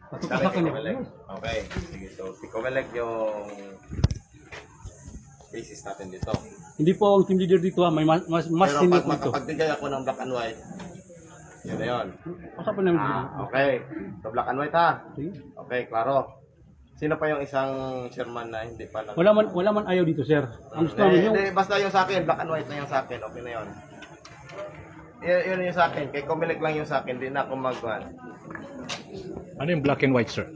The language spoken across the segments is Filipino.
Dali, si Comelec. Okay. Sige, so si Comelec yung basis natin dito. Hindi po ang team leader dito ha. May mas Pero senior pag po ito. makapagbigay ako ng black and white, yun na yun. Baka pa namin Okay. So black and white ha. Sige. Okay, klaro. Sino pa yung isang chairman na hindi pa Wala man ayaw dito, sir. Ang gusto namin yung... Hindi, basta yung sa akin, black and white na yung sa akin, okay na yun. Yun yung sa akin, kay Comelec lang yung sa akin, hindi na ako Ano yung black and white, sir?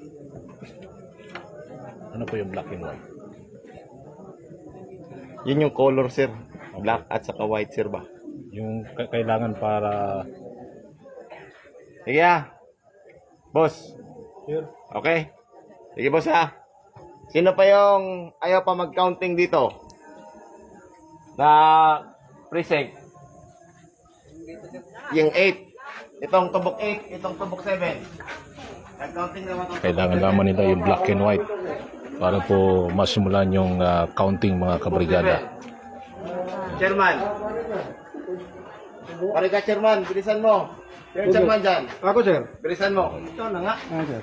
Ano po yung black and white? Yun yung color, sir. Black at saka white, sir ba? Yung kailangan para... Sige ah. Boss. Sir. Okay. Sige boss ha. Sino pa yung ayaw pa mag-counting dito? Na precinct? Yung 8. Itong tubok 8, itong tubok 7. Nag-counting naman itong Kailangan naman nila yung black and white para po masimulan yung counting mga kabrigada. Chairman. Pare ka chairman, bilisan mo. Yung chairman dyan. Ako, sir. Bilisan mo. Ito na nga. Sir.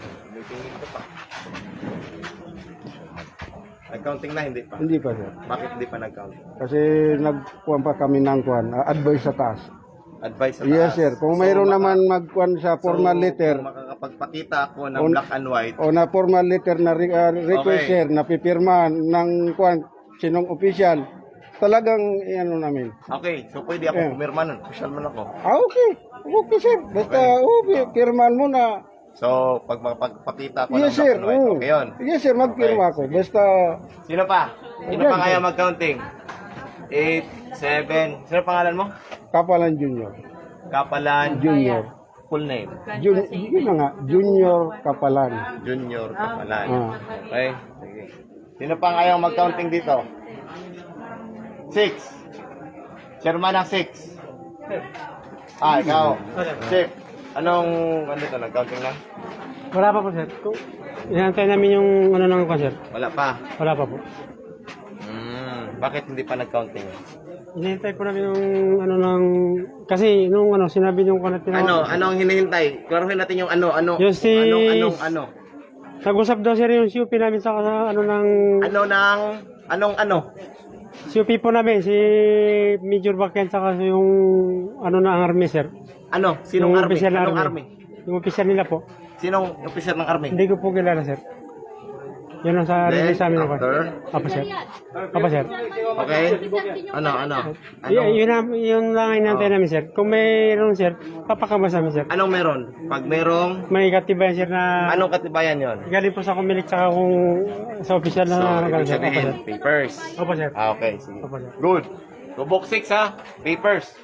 Nag-counting na, hindi pa. Hindi pa, sir. Bakit hindi pa nag-counting? Kasi nagkuhan pa kami ng advice sa taas. Advice sa Yes, taas. sir. Kung mayroon naman magkuhan sa formal letter, Kung makakapagpakita ako ng On- black and white, o na formal letter na request, Okay. sir, na pipirma ng kuhan, sinong official, talagang ano namin. okay, so pwede ako pumirma nun. Social man ako. Okay. Okay, sir. Basta, okay, pirmahan mo na. So, pag makapagpakita ako ng Yes, black sir. and white, Oo. okay yun. Yes, sir. Magpirma Okay, ako. sige. Basta, Sino pa? Sino Ayan, pa kaya sir. mag-counting? 8, 7, sino pangalan mo? Kapalan Junior. Kapalan. Junior. Full name. Yun na nga. Junior Kapalan. Junior Kapalan. Ah. Okay, sige. Sino pang ayaw mag-counting dito? 6. Chairman ng 6. Ikaw. Chief. Ano to, nag-counting na? Wala pa po, sir. Inantay namin yung ano nang ko, sir. Wala pa. Wala pa po. Bakit hindi pa nag-counting? Inantay po namin yung ano nang... Kasi nung ano, sinabi yung kanat Ano ang hinihintay? Klaruhin natin yung ano. Yung si- Ano. Nag-usap daw, sir, yung COP namin sa ano ng... Ano? COP po namin, si Major Bakken, saka yung ano na ang army, sir. Ano? Sinong Yung army? official na Anong army? Yung official nila po. Sinong officer ng army? Hindi ko po kilala, sir. Yun ang sa Then, release sa amin. after? Apo, sir. Apo, sir. Okay? Ano? Yun lang ang inantay namin, sir. Kung mayroon, sir, papakabas namin, sir. Anong meron? Pag merong, May katibayan, sir, na anong katibayan yon? galing po sa kumilik, saka kung sa official So, na ibig nagaling, sir. Apo, sabihin, sir. papers. Apo, sir. Okay, sige. Opo, sir. Good. Tubok 6 ha? Papers.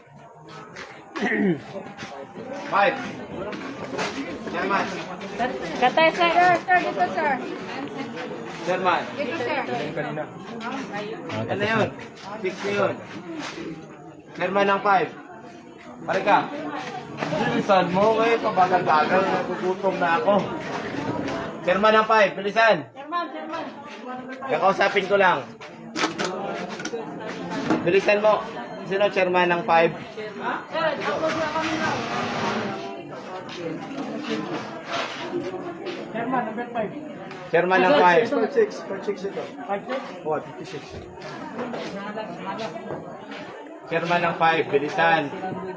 5. Chairman. Katay, sir. Sir, dito, sir. Chairman. Dito, sir. Ano yun? 6 na yun. Chairman ng 5. Pare ka. Bilisan mo kayo. Pabagal-bagal. Nagugutom na ako. Chairman ng 5. Bilisan. Kakausapin ko lang. Bilisan mo. Sino chairman ng 5? Sir, ako sa kami na. Chairman ng 5. 56 ito. 5, Oh, 56. Chairman ng 5. Bilisan.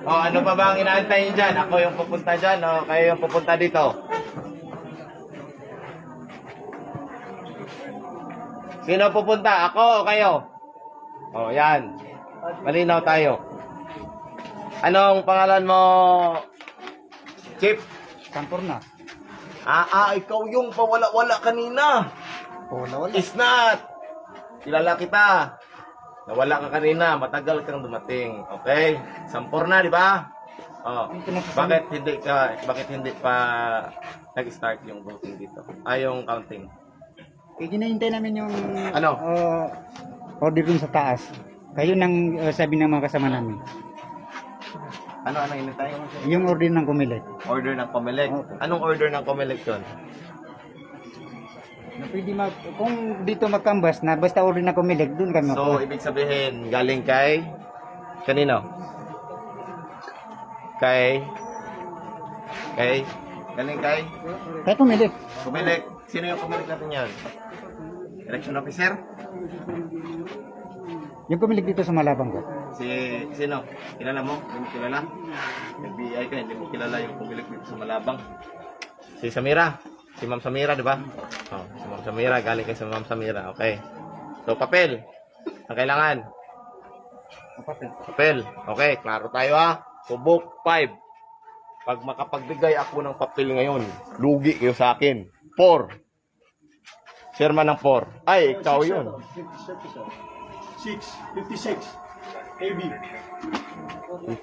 O, ano pa ba ang inaantay niyo dyan? Ako yung pupunta dyan o kayo yung pupunta dito? Sino pupunta? Ako o kayo? O, yan. Malinaw tayo. Anong pangalan mo, Chief? Kantor na. Ikaw yung pawala-wala kanina. Wala. Is not. Kilala kita. Nawala ka kanina, matagal kang dumating. Okay? Sampor na, di ba? Oh. Bakit hindi pa nag-start yung voting dito? Yung counting. Hinahintay namin yung Ano? order dun sa taas. Kayo nang sabi ng mga kasama namin. Ano hinintay? Yung order ng Comelec. Order ng Comelec. Anong order ng Comelec yun? Na pwede kung dito magkambas na basta order ng Comelec, dun kami So, makuha. ibig sabihin, galing kay kanino? Kay Galing kay? Kaya pumilit. Pumilik. Sino yung pumilik natin yan? Election officer? Yung pumilit dito sa Malabang ko. Sino? Kilala mo? Hindi mo kilala? FBI ka, hindi mo kilala yung pumilik dito sa Malabang. Si Samira. Si Ma'am Samira, di ba? Oh, si Ma'am Samira. Galing kay sa Ma'am Samira. Okay. So, papel. Ang kailangan? Papel. Okay, klaro tayo ha. Subok 5. Pag makapagbigay ako ng papel ngayon, lugi kayo sa akin. 4. Chairman ng 4. Ay, ikaw yun. 56 AB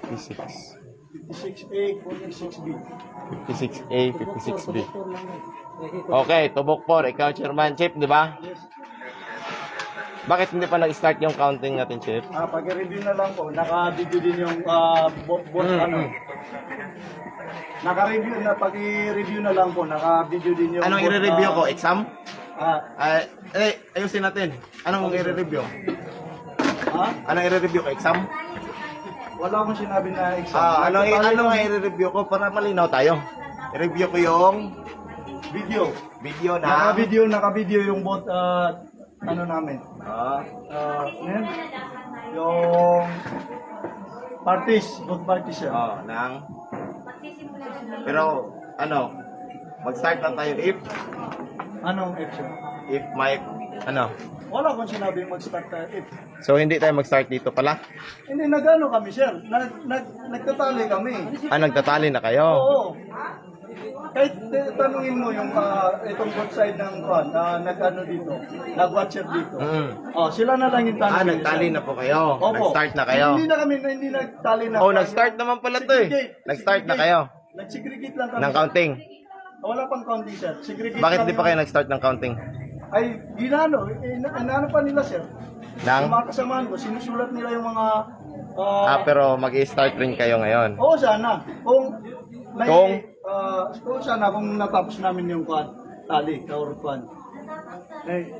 56. 56A 56B 56A, 56B. Okay, tubok 4. Ikaw, Chairman. Chip, di ba? Bakit hindi pa nag-start yung counting natin, Chip? pag-review na lang po naka-video din yung naka-review na pag-review na lang po naka-video din yung Anong i-review ko? Exam? ah Ayusin natin. Anong i-review? ha? Anong i-review ko? Exam? Wala akong sinabi na exam. Anong i-review ko para malinaw tayo? I-review ko yung video video na... naka-video yung both namin yan? Yung both parties sir. Pero, mag-start lang tayo Anong option? if may, Wala akong sinabi mag-start tayo. So, hindi tayo mag-start dito pala? Hindi, nag-ano kami, sir. Nagtatali kami. Nagtatali na kayo? Oo. Kahit tanungin mo yung itong both side ng nag-ano dito, nag-watcher dito. Sila na lang yung tanongin. Nagtali na po kayo? Opo. Nag-start na kayo? Hindi nagtali na. Nag-start naman pala to eh. Nag-start na kayo? Nag-segregate lang kami. Ng counting? Wala pang counting, sir. Segregate Bakit lang di pa yung- kayo nag-start ng counting? Ay, ginano. Inano pa nila, sir. Nang? Yung mga kasamahan ko, sinusulat nila yung mga... Pero mag-i-start rin kayo ngayon? Oo, sana. Kung sana kung natapos namin yung tali, or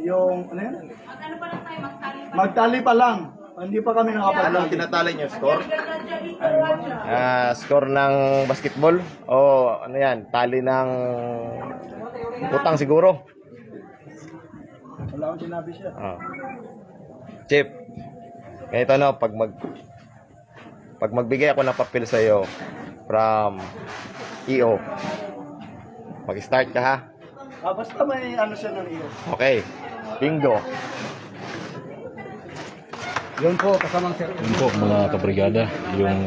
yung, ano yan? Magtali pa lang. Hindi pa kami nakapagtali. Anong tinatali nyo? Score? Score ng basketball? O ano yan? Tali ng utang siguro? Wala akong sinabi siya. Chip, ganito pag magbigay ako ng papel sa iyo from EO, mag-start ka ha? Basta may ano siya ng iyo. Okay, bingo. Yun po, kasamang sir. Yun po mga kabrigada, yung